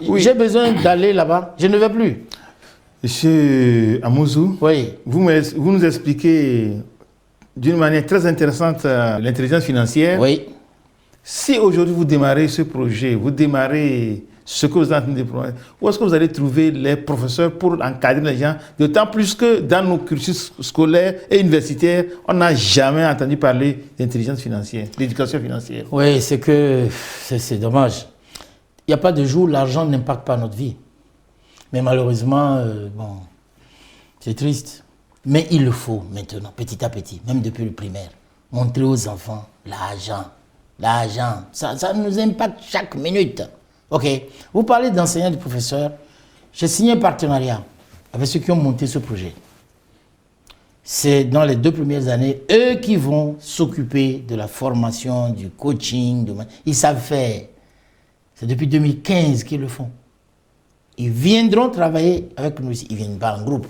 Oui. J'ai besoin d'aller là-bas, je ne vais plus. Monsieur Amouzou, Oui. vous nous expliquez d'une manière très intéressante l'intelligence financière. Oui. Si aujourd'hui vous démarrez ce projet, vous démarrez ce que vous êtes en train de déployer, où est-ce que vous allez trouver les professeurs pour encadrer les gens? D'autant plus que dans nos cursus scolaires et universitaires, on n'a jamais entendu parler d'intelligence financière, d'éducation financière. Oui, c'est dommage. Il n'y a pas de jour où l'argent n'impacte pas notre vie. Mais malheureusement, bon, c'est triste. Mais il le faut maintenant, petit à petit, même depuis le primaire. Montrer aux enfants l'argent. L'argent, ça nous impacte chaque minute. Ok, vous parlez d'enseignants et de professeurs. J'ai signé un partenariat avec ceux qui ont monté ce projet. C'est dans les 2 premières années, eux qui vont s'occuper de la formation, du coaching. Ils savent faire. C'est depuis 2015 qu'ils le font. Ils viendront travailler avec nous ici. Ils ne viennent pas en groupe.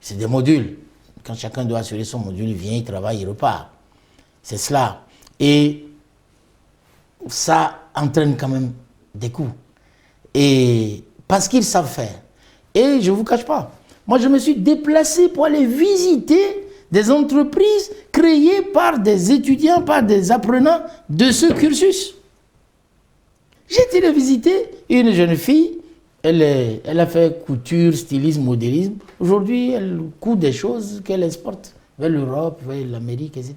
C'est des modules. Quand chacun doit assurer son module, il vient, il travaille, il repart. C'est cela. Et ça entraîne quand même des coûts. Et parce qu'ils savent faire. Et je ne vous cache pas, moi je me suis déplacé pour aller visiter des entreprises créées par des étudiants, par des apprenants de ce cursus. J'ai été les visiter une jeune fille, elle a fait couture, stylisme, modélisme. Aujourd'hui, elle coud des choses qu'elle exporte vers l'Europe, vers l'Amérique, etc.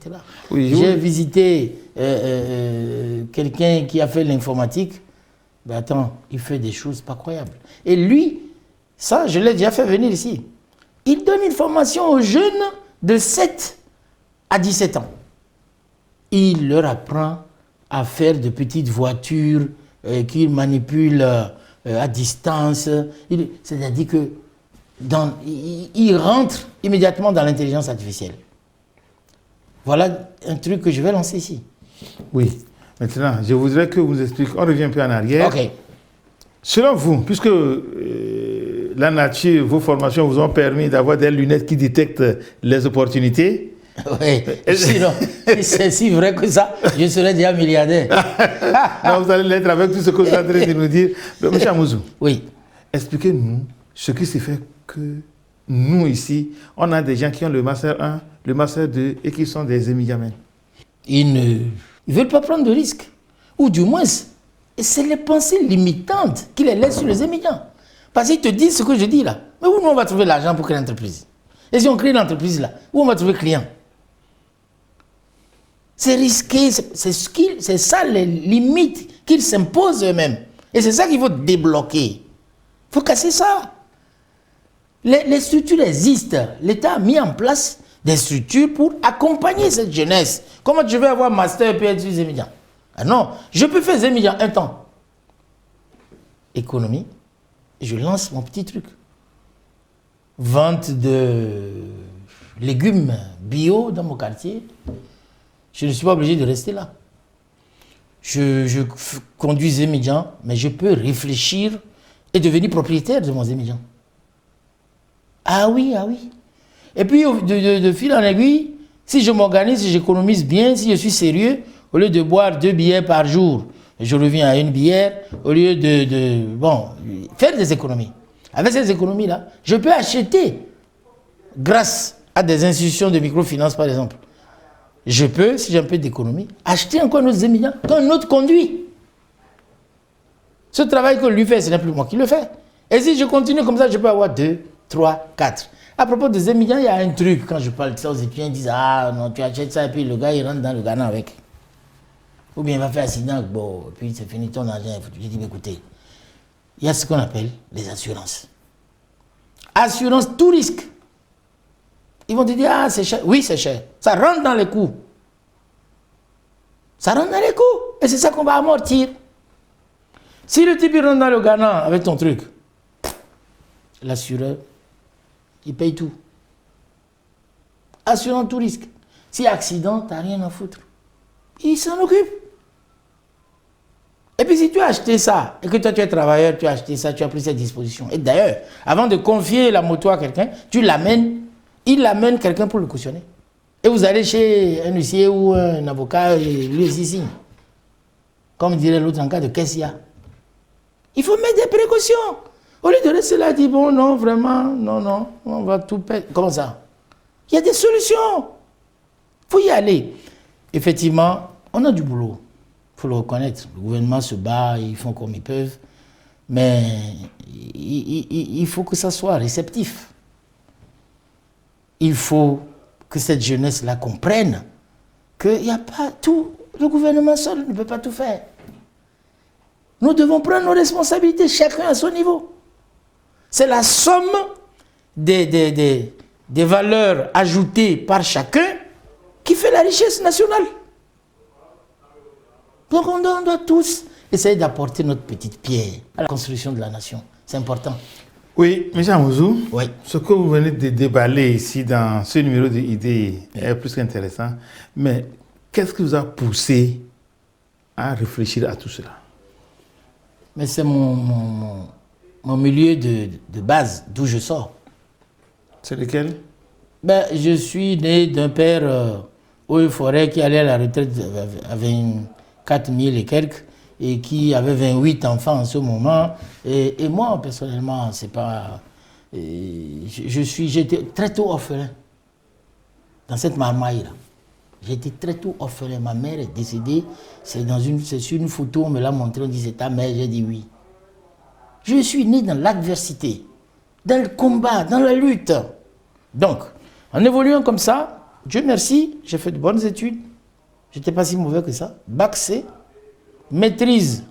Oui, j'ai visité quelqu'un qui a fait l'informatique. Ben attends, il fait des choses pas croyables. Et lui, ça, je l'ai déjà fait venir ici. Il donne une formation aux jeunes de 7 à 17 ans. Il leur apprend à faire de petites voitures qu'ils manipulent à distance. C'est-à-dire que il rentre immédiatement dans l'intelligence artificielle. Voilà un truc que je vais lancer ici. Oui. Maintenant, je voudrais que vous expliquiez, on revient un peu en arrière. Ok. Selon vous, puisque la nature, vos formations vous ont permis d'avoir des lunettes qui détectent les opportunités. Oui, sinon, c'est si vrai que ça, je serais déjà milliardaire. Non, vous allez l'être avec tout ce que vous êtes en train de nous dire. M. Amouzou, oui. Expliquez-nous ce qui se fait que nous, ici, on a des gens qui ont le Master 1, le Master 2 et qui sont des émigrants. Ils ne veulent pas prendre de risques. Ou du moins, c'est les pensées limitantes qui les laissent sur les émigrants. Parce qu'ils te disent ce que je dis là. Mais où nous on va trouver l'argent pour créer l'entreprise? Et si on crée l'entreprise là, où on va trouver client? C'est risqué, c'est ça les limites qu'ils s'imposent eux-mêmes. Et c'est ça qu'il faut débloquer. Il faut casser ça. Les structures existent. L'État a mis en place des structures pour accompagner cette jeunesse. Comment je vais avoir master et PhD des émigrants? Ah non, je peux faire des émigrants un temps. Économie, je lance mon petit truc. Vente de légumes bio dans mon quartier. Je ne suis pas obligé de rester là. Je conduis des émigrants, mais je peux réfléchir et devenir propriétaire de mon émigrant. Ah oui, ah oui. Et puis, de fil en aiguille, si je m'organise, si j'économise bien, si je suis sérieux, au lieu de boire 2 bières par jour, je reviens à 1 bière, au lieu bon, faire des économies. Avec ces économies-là, je peux acheter, grâce à des institutions de microfinance par exemple, je peux, si j'ai un peu d'économie, acheter encore nos émigrants qu'un autre conduit. Ce travail que lui fait, ce n'est plus moi qui le fais. Et si je continue comme ça, je peux avoir 2, 3, 4. À propos des émigrants, il y a un truc, quand je parle de ça aux étudiants, ils disent « Ah non, tu achètes ça » et puis le gars, il rentre dans le Ghana avec. Ou bien il va faire accident, bon, et puis c'est fini ton argent. Je dis « Écoutez, il y a ce qu'on appelle les assurances. Assurance tout risque. Ils vont te dire « Ah, c'est cher. » Oui, c'est cher. Ça rentre dans les coûts. Ça rentre dans les coûts. Et c'est ça qu'on va amortir. Si le type il rentre dans le Ghana avec ton truc, l'assureur, il paye tout. Assurant tout risque. Si accident, tu n'as rien à foutre. Il s'en occupe. Et puis si tu as acheté ça, et que toi tu es travailleur, tu as acheté ça, tu as pris cette disposition. Et d'ailleurs, avant de confier la moto à quelqu'un, tu l'amènes, il amène quelqu'un pour le cautionner. Et vous allez chez un huissier ou un avocat, et lui aussi signe. Comme dirait l'autre en cas de Kessia. Il faut mettre des précautions. Au lieu de rester là, dire, bon, non, vraiment, non, on va tout perdre. Comment ça? Il y a des solutions. Il faut y aller. Effectivement, on a du boulot. Il faut le reconnaître. Le gouvernement se bat, ils font comme ils peuvent. Mais il faut que ça soit réceptif. Il faut que cette jeunesse-là comprenne qu'il n'y a pas tout. Le gouvernement seul ne peut pas tout faire. Nous devons prendre nos responsabilités, chacun à son niveau. C'est la somme des valeurs ajoutées par chacun qui fait la richesse nationale. Donc on doit tous essayer d'apporter notre petite pierre à la construction de la nation. C'est important. Oui, M. Amouzou, Oui. ce que vous venez de déballer ici dans ce numéro d'idées est plus qu'intéressant. Mais qu'est-ce qui vous a poussé à réfléchir à tout cela? Mais c'est mon milieu de base, d'où je sors. C'est lequel? Ben, je suis né d'un père eaux et forêt qui allait à la retraite à 24 000 et quelques et qui avait 28 enfants en ce moment. Et moi, personnellement, c'est pas... J'étais très tôt orphelin dans cette marmaille-là. J'étais très tôt orphelin. Ma mère est décédée. C'est sur une photo, on me l'a montré, on dit c'est ta mère. J'ai dit oui. Je suis né dans l'adversité, dans le combat, dans la lutte. Donc, en évoluant comme ça, Dieu merci, j'ai fait de bonnes études. Je n'étais pas si mauvais que ça. Bac C, maîtrise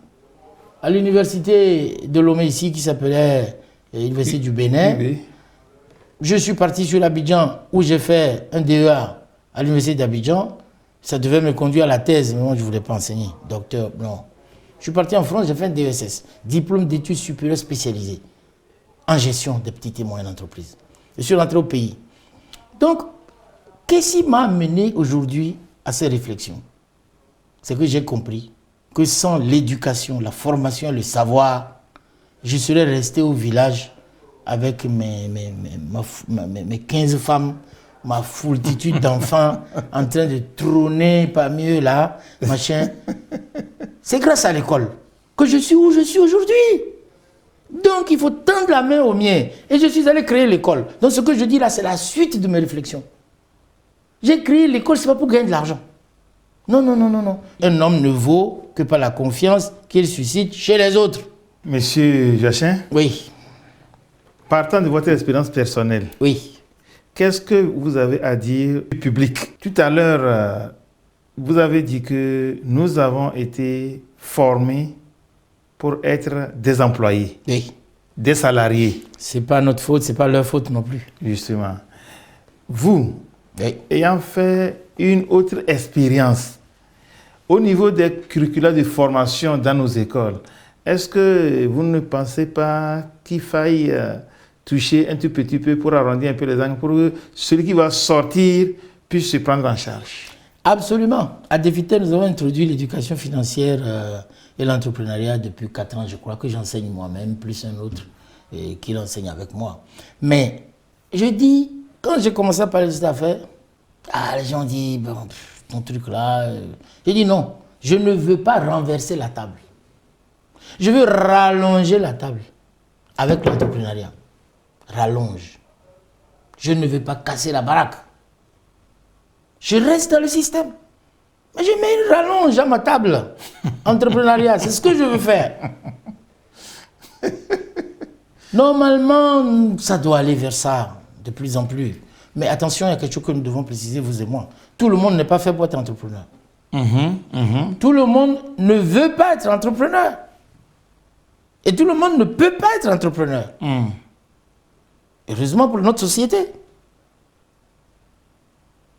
à l'université de Lomé ici, qui s'appelait l'université du Bénin. Oui. Je suis parti sur l'Abidjan où j'ai fait un DEA à l'université d'Abidjan. Ça devait me conduire à la thèse, mais moi je ne voulais pas enseigner. Docteur, non. Je suis parti en France, j'ai fait un DESS, diplôme d'études supérieures spécialisées en gestion des petites et moyennes entreprises. Je suis rentré au pays. Donc, qu'est-ce qui m'a amené aujourd'hui à ces réflexions? C'est que j'ai compris que sans l'éducation, la formation, le savoir, je serais resté au village avec mes 15 femmes, ma foultitude d'enfants en train de trôner parmi eux là, machin. C'est grâce à l'école que je suis où je suis aujourd'hui. Donc il faut tendre la main aux miens. Et je suis allé créer l'école. Donc ce que je dis là, c'est la suite de mes réflexions. J'ai créé l'école, ce n'est pas pour gagner de l'argent. Non. Un homme ne vaut que par la confiance qu'il suscite chez les autres. Monsieur Jachin, Oui. partant de votre expérience personnelle, Oui. qu'est-ce que vous avez à dire au public? Tout à l'heure, vous avez dit que nous avons été formés pour être des employés, Oui. des salariés, C'est pas notre faute, c'est pas leur faute non plus. justement. Vous, Oui. ayant fait une autre expérience au niveau des curricula de formation dans nos écoles, est-ce que vous ne pensez pas qu'il faille toucher un tout petit peu pour arrondir un peu les angles, pour que celui qui va sortir puisse se prendre en charge? Absolument. À Dévité, nous avons introduit l'éducation financière et l'entrepreneuriat depuis 4 ans, je crois, que j'enseigne moi-même, plus un autre qui l'enseigne avec moi. Mais je dis, quand j'ai commencé à parler de cette affaire, les gens disent, bon, ton truc là, j'ai dit non, je ne veux pas renverser la table. Je veux rallonger la table avec l'entrepreneuriat. Rallonge. Je ne veux pas casser la baraque. Je reste dans le système. Mais je mets une rallonge à ma table. Entrepreneuriat, c'est ce que je veux faire. Normalement, ça doit aller vers ça de plus en plus. Mais attention, il y a quelque chose que nous devons préciser, vous et moi. Tout le monde n'est pas fait pour être entrepreneur. Tout le monde ne veut pas être entrepreneur. Et tout le monde ne peut pas être entrepreneur. Heureusement pour notre société.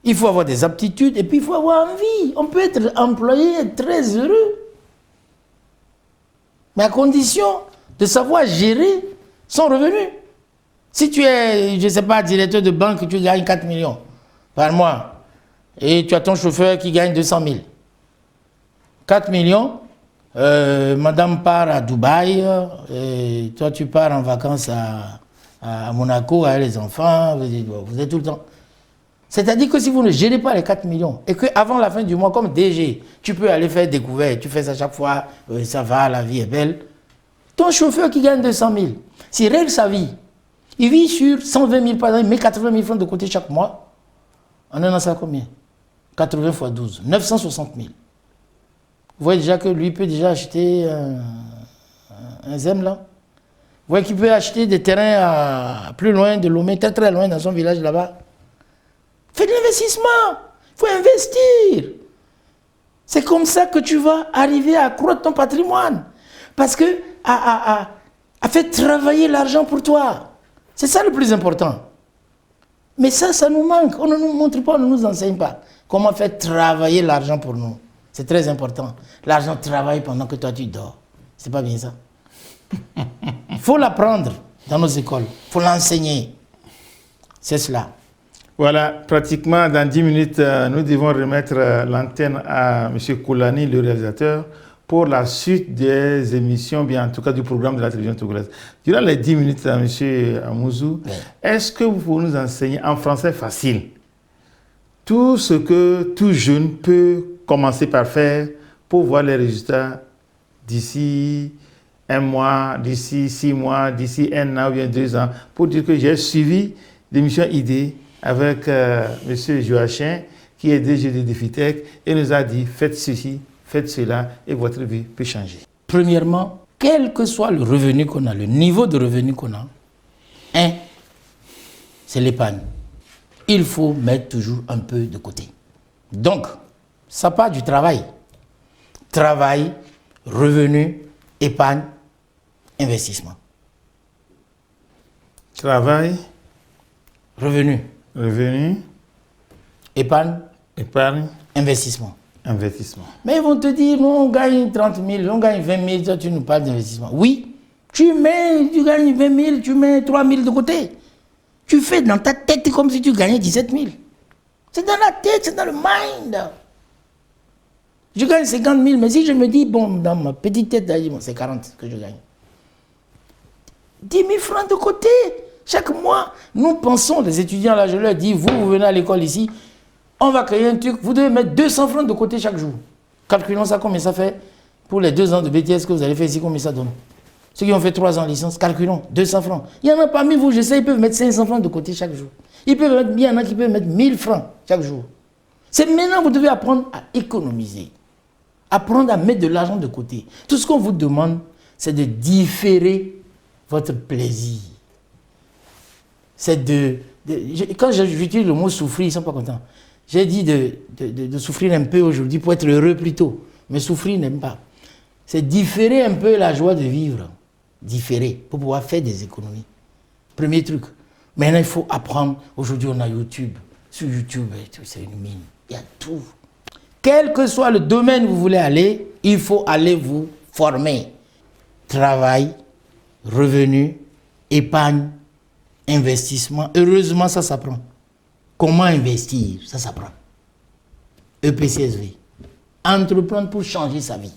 Il faut avoir des aptitudes et puis il faut avoir envie. On peut être employé et être très heureux. Mais à condition de savoir gérer son revenu. Si tu es, je ne sais pas, directeur de banque, tu gagnes 4 millions par mois. Et tu as ton chauffeur qui gagne 200 000. 4 millions, madame part à Dubaï, et toi tu pars en vacances à Monaco avec les enfants, vous êtes tout le temps. C'est-à-dire que si vous ne gérez pas les 4 millions et qu'avant la fin du mois, comme DG, tu peux aller faire découverte, tu fais ça chaque fois, ça va, la vie est belle, Ton chauffeur qui gagne 200 000, s'il règle sa vie, il vit sur 120 000 par an, il met 80 000 francs de côté chaque mois. En un an, ça combien? 80 fois 12, 960 000. Vous voyez déjà que lui peut déjà acheter un ZEM là. Vous voyez qu'il peut acheter des terrains à plus loin de Lomé, très très loin dans son village là-bas. Fais de l'investissement. Il faut investir. C'est comme ça que tu vas arriver à accroître ton patrimoine. Parce que à faire travailler l'argent pour toi. C'est ça le plus important. Mais ça nous manque. On ne nous montre pas, on ne nous enseigne pas. Comment faire travailler l'argent pour nous. C'est très important. L'argent travaille pendant que toi tu dors. C'est pas bien ça. Il faut l'apprendre dans nos écoles. Il faut l'enseigner. C'est cela. Voilà, pratiquement dans 10 minutes, nous devons remettre l'antenne à M. Koulani, le réalisateur, pour la suite des émissions, bien en tout cas du programme de la télévision togolaise. Durant les 10 minutes, M. Amouzou, est-ce que vous pouvez nous enseigner en français facile tout ce que tout jeune peut commencer par faire pour voir les résultats d'ici 1 mois, d'ici 6 mois, d'ici 1 an ou bien 2 ans, pour dire que j'ai suivi l'émission Idée avec M. Joachim, qui est DG de Défitech, et nous a dit faites ceci, faites cela, et votre vie peut changer. Premièrement, quel que soit le revenu qu'on a, le niveau de revenu qu'on a, c'est l'épargne. Il faut mettre toujours un peu de côté. Donc, ça part du travail. Travail, revenu, épargne, investissement. Travail, revenu, épargne, investissement. Mais ils vont te dire, nous on gagne 30 000, on gagne 20 000, toi tu nous parles d'investissement. Oui, tu gagnes 20 000, tu mets 3 000 de côté. Tu fais dans ta tête comme si tu gagnais 17 000. C'est dans la tête, c'est dans le mind. Je gagne 50 000, mais si je me dis, bon, dans ma petite tête, bon, c'est 40 que je gagne. 10 000 francs de côté. Chaque mois, nous pensons, les étudiants, là, je leur dis, vous venez à l'école ici, on va créer un truc, vous devez mettre 200 francs de côté chaque jour. Calculons ça, combien ça fait pour les 2 ans de BTS que vous allez faire ici, combien ça donne. Ceux qui ont fait 3 ans de licence, calculons, 200 francs. Il y en a parmi vous, je sais, ils peuvent mettre 500 francs de côté chaque jour. Il y en a qui peuvent mettre 1000 francs chaque jour. C'est maintenant que vous devez apprendre à économiser. Apprendre à mettre de l'argent de côté. Tout ce qu'on vous demande, c'est de différer votre plaisir. C'est quand j'utilise le mot souffrir, ils ne sont pas contents. J'ai dit de souffrir un peu aujourd'hui pour être heureux plus tôt. Mais souffrir, n'aime pas. C'est différer un peu la joie de vivre. Différer, pour pouvoir faire des économies. Premier truc. Maintenant, il faut apprendre. Aujourd'hui, on a YouTube. Sur YouTube, c'est une mine. Il y a tout. Quel que soit le domaine où vous voulez aller, il faut aller vous former. Travail, revenu, épargne, investissement. Heureusement, ça s'apprend. Comment investir, ça s'apprend. EPCSV. Entreprendre pour changer sa vie.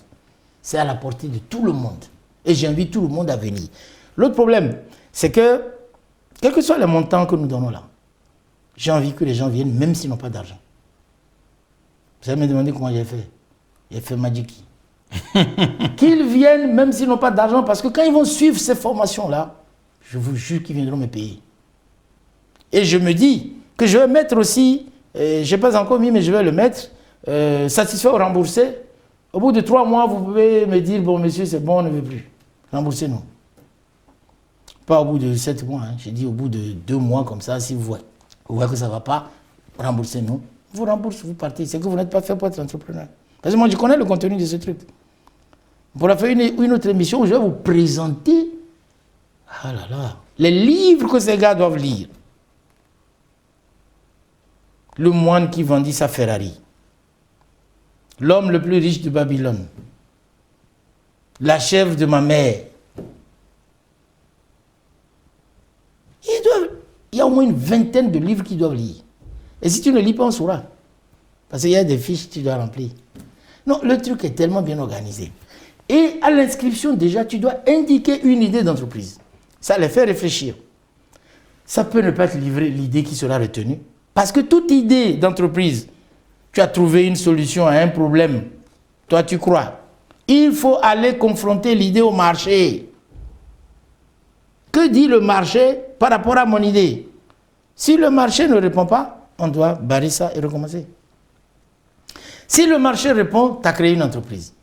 C'est à la portée de tout le monde. Et j'invite tout le monde à venir. L'autre problème, c'est que, quel que soit le montant que nous donnons là, j'ai envie que les gens viennent même s'ils n'ont pas d'argent. Vous allez me demander comment j'ai fait. J'ai fait Magic. Qu'ils viennent même s'ils n'ont pas d'argent, parce que quand ils vont suivre ces formations-là, je vous jure qu'ils viendront me payer. Et je me dis que je vais mettre aussi, je n'ai pas encore mis, mais je vais le mettre, satisfait ou remboursé. Au bout de 3 mois, vous pouvez me dire, bon monsieur, c'est bon, on ne veut plus. Remboursez-nous. Pas au bout de 7 mois, hein. J'ai dit au bout de 2 mois comme ça, si vous voyez que ça ne va pas, remboursez-nous. Vous remboursez, vous partez. C'est que vous n'êtes pas fait pour être entrepreneur. Parce que moi, je connais le contenu de ce truc. Pour la faire une autre émission où je vais vous présenter les livres que ces gars doivent lire. Le moine qui vendit sa Ferrari. L'homme le plus riche de Babylone. La chèvre de ma mère. Il y a au moins une vingtaine de livres qu'ils doivent lire. Et si tu ne lis pas, on saura. Parce qu'il y a des fiches que tu dois remplir. Non, le truc est tellement bien organisé. Et à l'inscription, déjà, tu dois indiquer une idée d'entreprise. Ça les fait réfléchir. Ça peut ne pas être livré l'idée qui sera retenue. Parce que toute idée d'entreprise, tu as trouvé une solution à un problème. Toi, tu crois. Il faut aller confronter l'idée au marché. Que dit le marché par rapport à mon idée? Si le marché ne répond pas, on doit barrer ça et recommencer. Si le marché répond, tu as créé une entreprise.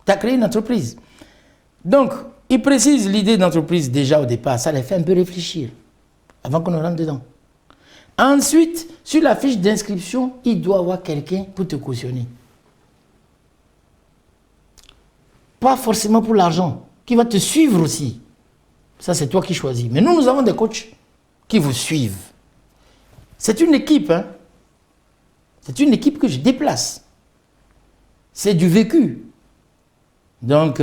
Tu as créé une entreprise. Donc, il précise l'idée d'entreprise déjà au départ. Ça les fait un peu réfléchir avant qu'on ne rentre dedans. Ensuite, sur la fiche d'inscription, il doit y avoir quelqu'un pour te cautionner. Pas forcément pour l'argent, qui va te suivre aussi. Ça, c'est toi qui choisis. Mais nous avons des coachs qui vous suivent. C'est une équipe, hein. C'est une équipe que je déplace. C'est du vécu. Donc,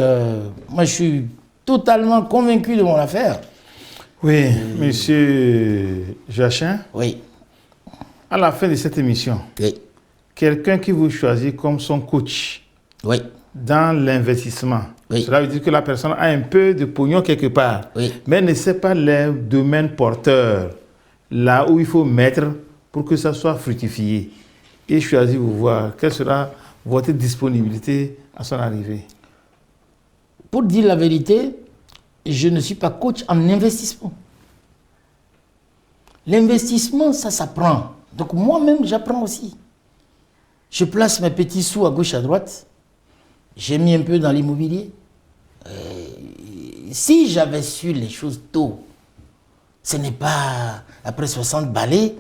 moi, je suis totalement convaincu de mon affaire. Oui, monsieur Joachim. Oui. À la fin de cette émission, Oui. quelqu'un qui vous choisit comme son coach Oui. dans l'investissement, Oui. cela veut dire que la personne a un peu de pognon quelque part, Oui. mais ne sait pas les domaines porteurs, là où il faut mettre pour que ça soit fructifié. Et choisit vous voir, quelle sera votre disponibilité à son arrivée? Pour dire la vérité, je ne suis pas coach en investissement. L'investissement, ça s'apprend. Donc moi-même, j'apprends aussi. Je place mes petits sous à gauche, à droite. J'ai mis un peu dans l'immobilier. Si j'avais su les choses tôt, ce n'est pas après 60 balais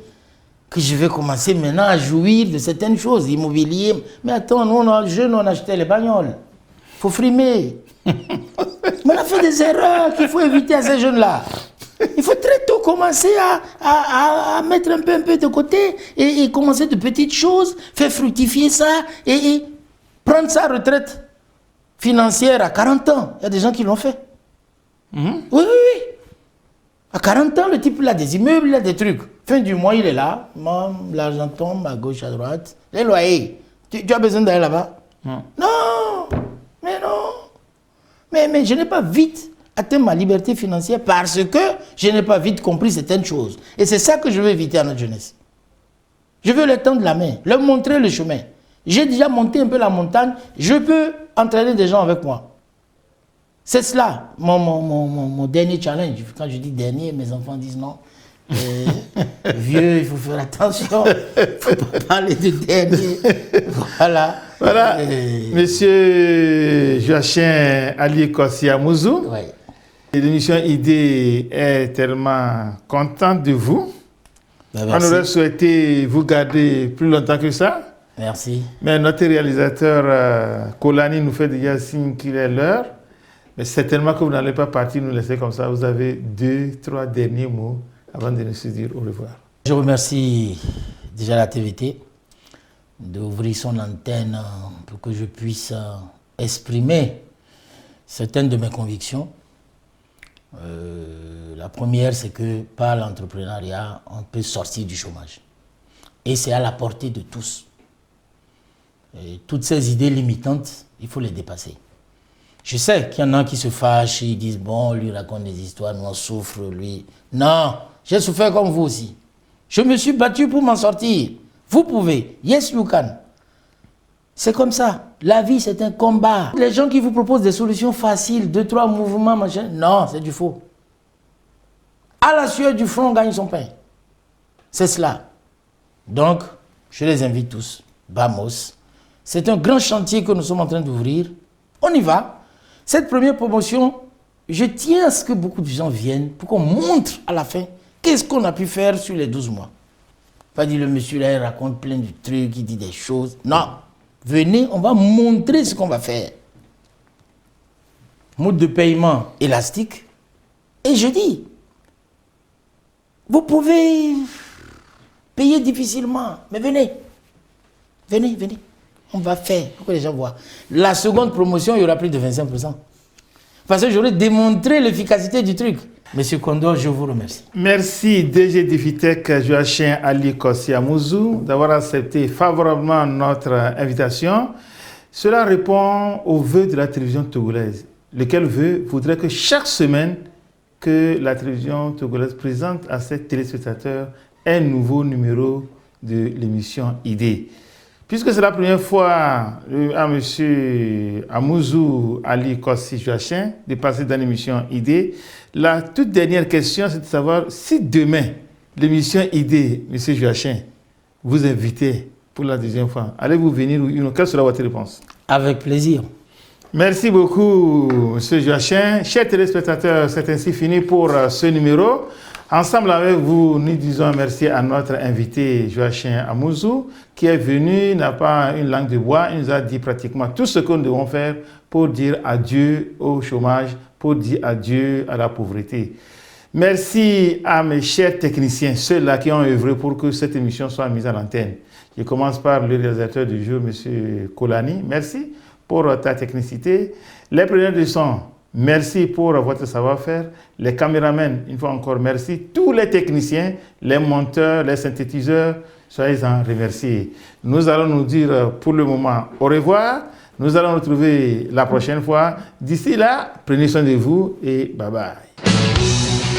que je vais commencer maintenant à jouir de certaines choses, immobilier. Mais attends, nous, on a jeunes, on achetait les bagnoles. Il faut frimer. Mais on a fait des erreurs qu'il faut éviter à ces jeunes-là. Il faut très tôt commencer à mettre un peu de côté et commencer de petites choses, faire fructifier ça et prendre sa retraite financière à 40 ans. Il y a des gens qui l'ont fait. Oui. À 40 ans, le type il a des immeubles, il a des trucs. Fin du mois, il est là. L'argent tombe à gauche, à droite. Les loyers. Tu as besoin d'aller là-bas? Non. Mais non. Mais je n'ai pas vite atteint ma liberté financière parce que je n'ai pas vite compris certaines choses. Et c'est ça que je veux éviter à notre jeunesse. Je veux leur tendre la main, leur montrer le chemin. J'ai déjà monté un peu la montagne. Je peux entraîner des gens avec moi. C'est cela, mon dernier challenge. Quand je dis dernier, mes enfants disent non. Vieux, il faut faire attention. Il ne faut pas parler de dernier. Voilà. Voilà. Monsieur Joachim Ali Kossi-Amouzou. Oui. L'émission Idée est tellement contente de vous. On aurait souhaité vous garder plus longtemps que ça. Merci. Mais notre réalisateur Kolani nous fait déjà signe qu'il est l'heure. Mais certainement que vous n'allez pas partir nous laisser comme ça. Vous avez 2-3 derniers mots avant de nous dire au revoir. Je remercie déjà la TVT d'ouvrir son antenne pour que je puisse exprimer certaines de mes convictions. La première, c'est que par l'entrepreneuriat, on peut sortir du chômage. Et c'est à la portée de tous. Et toutes ces idées limitantes, il faut les dépasser. Je sais qu'il y en a qui se fâchent, ils disent, bon, lui raconte des histoires, nous on souffre, lui. Non, j'ai souffert comme vous aussi. Je me suis battu pour m'en sortir. Vous pouvez. Yes, you can. C'est comme ça. La vie, c'est un combat. Les gens qui vous proposent des solutions faciles, 2-3 mouvements, machin, non, c'est du faux. À la sueur du front, on gagne son pain. C'est cela. Donc, je les invite tous. Vamos. C'est un grand chantier que nous sommes en train d'ouvrir. On y va. Cette première promotion, je tiens à ce que beaucoup de gens viennent pour qu'on montre à la fin qu'est-ce qu'on a pu faire sur les 12 mois. Pas dire le monsieur là, il raconte plein de trucs, il dit des choses. Non. Venez, on va montrer ce qu'on va faire. Mode de paiement élastique. Et je dis, vous pouvez payer difficilement, mais venez. Venez. On va faire pour que les gens voient. La seconde promotion, il y aura plus de 25%. Parce que j'aurais démontré l'efficacité du truc. Monsieur Kondo, je vous remercie. Merci DG d'Ifitec Joachim Ali Kossi-Amouzou d'avoir accepté favorablement notre invitation. Cela répond au vœu de la télévision togolaise, lequel vœu voudrait que chaque semaine que la télévision togolaise présente à ses téléspectateurs un nouveau numéro de l'émission Idée. Puisque c'est la première fois à M. Amouzou Ali Kossi Joachim de passer dans l'émission Idée, la toute dernière question, c'est de savoir si demain, l'émission Idée, M. Joachim, vous invitez pour la deuxième fois, allez-vous venir ou non? Quelle sera votre réponse? Avec plaisir. Merci beaucoup, M. Joachim. Chers téléspectateurs, c'est ainsi fini pour ce numéro. Ensemble avec vous, nous disons merci à notre invité Joachim Amouzou qui est venu, n'a pas une langue de bois, il nous a dit pratiquement tout ce que nous devons faire pour dire adieu au chômage, pour dire adieu à la pauvreté. Merci à mes chers techniciens, ceux-là qui ont œuvré pour que cette émission soit mise à l'antenne. Je commence par le réalisateur du jour, M. Kolani. Merci pour ta technicité. Les preneurs de son, merci pour votre savoir-faire. Les caméramans, une fois encore, merci. Tous les techniciens, les monteurs, les synthétiseurs, soyez-en remerciés. Nous allons nous dire pour le moment au revoir. Nous allons nous retrouver la prochaine fois. D'ici là, prenez soin de vous et bye bye.